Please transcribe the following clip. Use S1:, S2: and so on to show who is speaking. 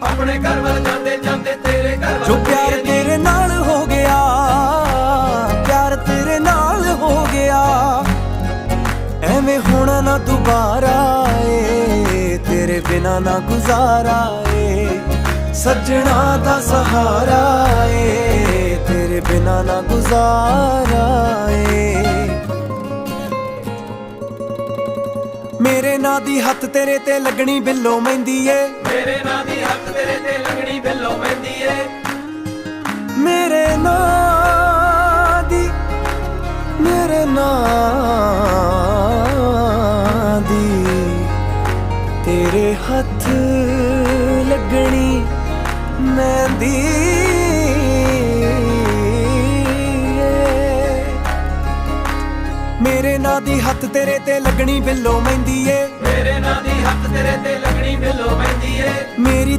S1: अपने घर वाल जाते जाते तेरे घर
S2: जो प्यार तेरे नाल हो गया, प्यार तेरे नाल हो गया, एवें होना ना दोबारा ए, तेरे बिना ना गुजारा ए, सजना दा सहारा ए, तेरे बिना ना गुजारा ए। मेरे नां दी हत्थ तेरे ते लगनी बिल्लो मेहंदी ए,
S1: मेरे नां दी हत्थ तेरे ते लगनी बिल्लो मेहंदी ए,
S2: मेरे नां दी, मेरे नां दी तेरे हत्थ लगनी मेहंदी ए। मेरे नां दी हत्थ तेरे ते लगनी बिल्लो मेहंदी ए,
S1: मेरे नां दी हत्थ तेरे ते लगनी बिल्लो मेहंदी ए,
S2: मेरी